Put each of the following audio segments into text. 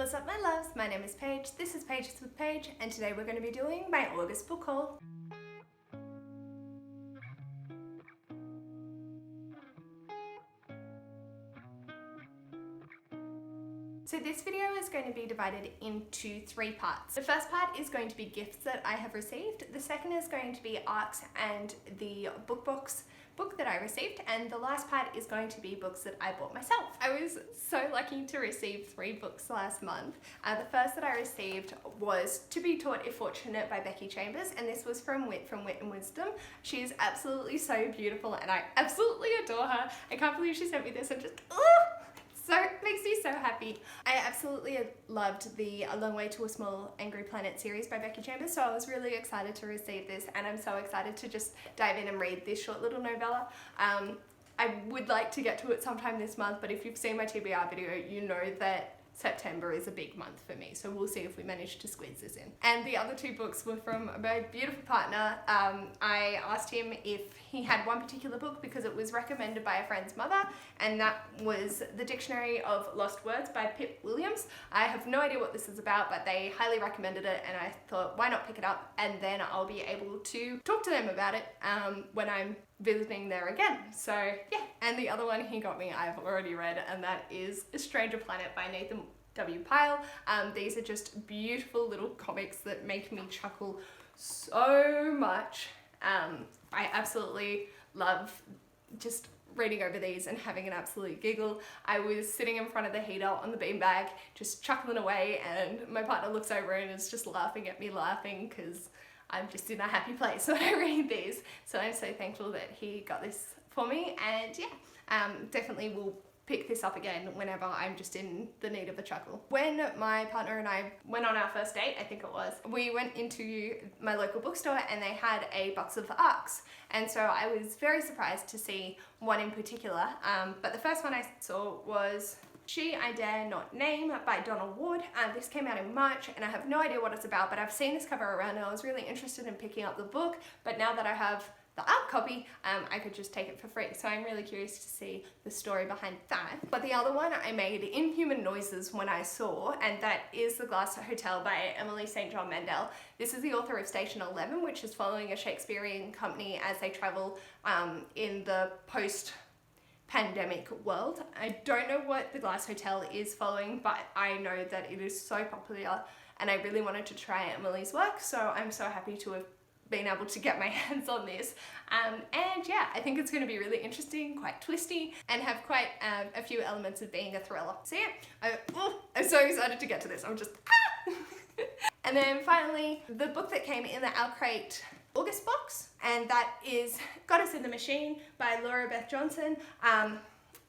What's up my loves, my name is Paige, this is Pages with Paige, and today we're going to be doing my August book haul. So this video is going to be divided into 3 parts. The first part is going to be gifts that I have received, the second is going to be arcs and the book that I received, and the last part is going to be books that I bought myself. I was so lucky to receive 3 books last month. The first that I received was To Be Taught If Fortunate by Becky Chambers, and this was from Whit and Wisdom. She is absolutely so beautiful and I absolutely adore her. I can't believe she sent me this. I'm just, so it makes me so happy. I absolutely loved the A Long Way to a Small Angry Planet series by Becky Chambers, so I was really excited to receive this, and I'm so excited to just dive in and read this short little novella. I would like to get to it sometime this month, but if you've seen my TBR video, you know that September is a big month for me, so we'll see if we manage to squeeze this in. And the other 2 books were from my beautiful partner. I asked him if he had one particular book because it was recommended by a friend's mother, and that was The Dictionary of Lost Words by Pip Williams. I have no idea what this is about, but they highly recommended it, and I thought, why not pick it up, and then I'll be able to talk to them about it when I'm visiting there again. So yeah, and the other one he got me I've already read, and that is A Stranger Planet by Nathan W. Pyle. These are just beautiful little comics that make me chuckle so much. I absolutely love just reading over these and having an absolute giggle. I was sitting in front of the heater on the beanbag just chuckling away, and my partner looks over and is just laughing at me laughing because I'm just in a happy place when I read these. So I'm so thankful that he got this for me, and yeah, definitely will pick this up again whenever I'm just in the need of a chuckle. When my partner and I went on our first date, I think it was, we went into my local bookstore and they had a box of arcs, and so I was very surprised to see one in particular, but the first one I saw was She I Dare Not Name by Donna Ward. This came out in March and I have no idea what it's about, but I've seen this cover around and I was really interested in picking up the book, but now that I have the art copy, I could just take it for free. So I'm really curious to see the story behind that. But the other one I made Inhuman Noises when I saw, and that is The Glass Hotel by Emily St. John Mandel. This is the author of Station 11, which is following a Shakespearean company as they travel in the post-pandemic world. I don't know what The Glass Hotel is following, but I know that it is so popular and I really wanted to try Emily's work, so I'm so happy to have been able to get my hands on this, and yeah, I think it's going to be really interesting, quite twisty, and have quite a few elements of being a thriller. So yeah, I'm so excited to get to this. I'm just And then finally, the book that came in the Our Crate August box, and that is Goddess in the Machine by Laura Beth Johnson.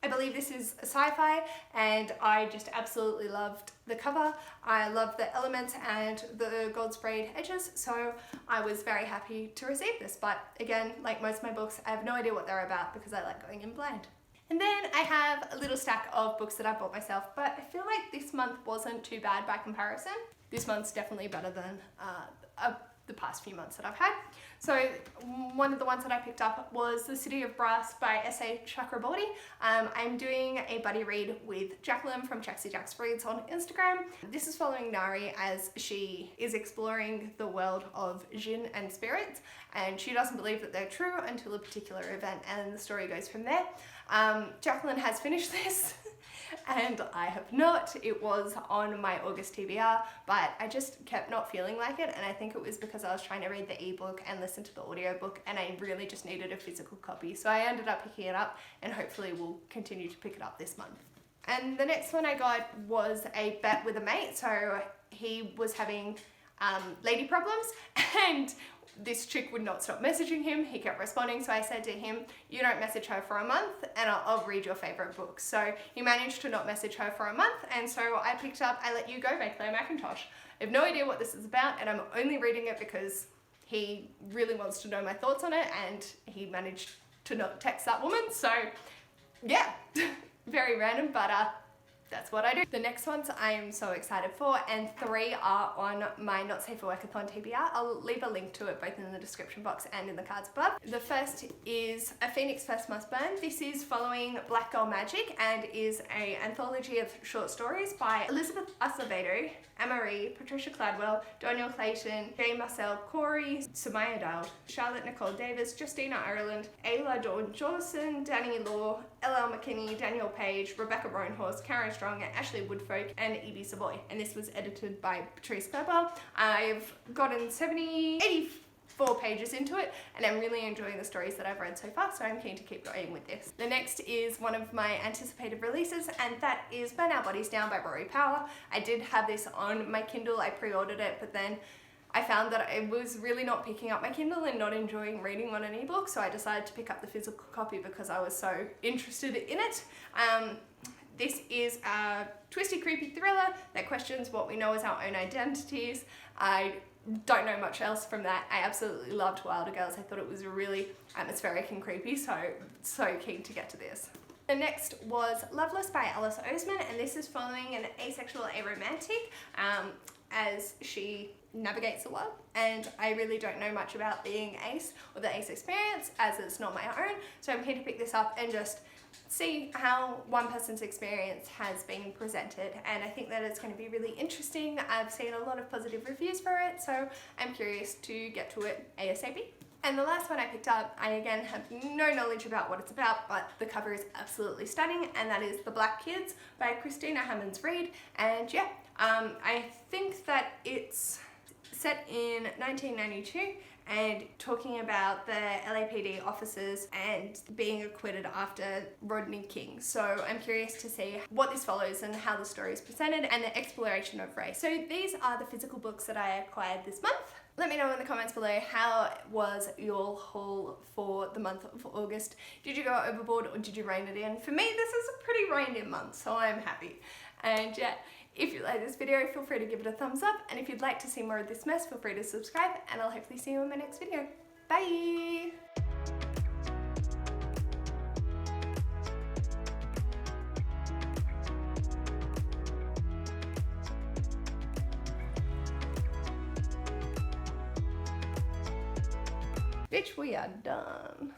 I believe this is a sci-fi, and I just absolutely loved the cover. I love the elements and the gold sprayed edges, so I was very happy to receive this. But again, like most of my books, I have no idea what they're about because I like going in blind. And then I have a little stack of books that I bought myself, but I feel like this month wasn't too bad by comparison. This month's definitely better than the past few months that I've had. So one of the ones that I picked up was The City of Brass by Jaxiejaxreads. I'm doing a buddy read with Jacqueline from Jaxiejaxreads on Instagram. This is following Nari as she is exploring the world of jinn and spirits, and she doesn't believe that they're true until a particular event, and the story goes from there. Jacqueline has finished this and I have not. It was on my August TBR, but I just kept not feeling like it, and I think it was because I was trying to read the ebook and listen to the audiobook, and I really just needed a physical copy. So I ended up picking it up, and hopefully we'll continue to pick it up this month. And the next one I got was a bet with a mate. So he was having lady problems, and this chick would not stop messaging him. He kept responding, so I said to him, you don't message her for a month and I'll read your favorite book. So he managed to not message her for a month, and so I picked up I Let You Go by Claire McIntosh. I have no idea what this is about, and I'm only reading it because he really wants to know my thoughts on it, and he managed to not text that woman. So yeah, very random, but that's what I do. The next ones I am so excited for, and 3 are on my Not Safe for Workathon TBR. I'll leave a link to it both in the description box and in the cards above. The first is A Phoenix First Must Burn. This is following Black Girl Magic and is an anthology of short stories by Elizabeth Acevedo, Anne-Marie, Patricia Cladwell, Daniel Clayton, Jay Marcel, Corey, Sumaya Dowd, Charlotte Nicole Davis, Justina Ireland, Ayla Dawn Jawson, Danny Law, L.L. McKinney, Daniel Page, Rebecca Roanhorse, Karen Strong, Ashley Woodfolk, and Evie Savoy. And this was edited by Patrice Cladwell. I've gotten 84 pages into it, and I'm really enjoying the stories that I've read so far, so I'm keen to keep going with this. The next is one of my anticipated releases, and that is Burn Our Bodies Down by Rory Power. I did have this on my Kindle. I pre-ordered it, but then I found that I was really not picking up my Kindle and not enjoying reading on an ebook, so I decided to pick up the physical copy because I was so interested in it. This is a twisty, creepy thriller that questions what we know as our own identities. I don't know much else from that. I absolutely loved Wilder Girls. I thought it was really atmospheric and creepy, so keen to get to this. The next was Loveless by Alice Oseman, and this is following an asexual aromantic as she navigates the world. And I really don't know much about being ace or the ace experience, as it's not my own, so I'm here to pick this up and just see how one person's experience has been presented, and I think that it's going to be really interesting. I've seen a lot of positive reviews for it, so I'm curious to get to it ASAP. And the last one I picked up, I again have no knowledge about what it's about, but the cover is absolutely stunning, and that is The Black Kids by Christina Hammonds Reed. And yeah, I think that it's set in 1992 and talking about the LAPD officers and being acquitted after Rodney King. So I'm curious to see what this follows and how the story is presented and the exploration of race. So these are the physical books that I acquired this month. Let me know in the comments below, how was your haul for the month of August? Did you go overboard or did you rein it in? For me, this is a pretty reined in month, so I'm happy. And yeah, if you like this video, feel free to give it a thumbs up. And if you'd like to see more of this mess, feel free to subscribe, and I'll hopefully see you in my next video. Bye! Bitch, we are done.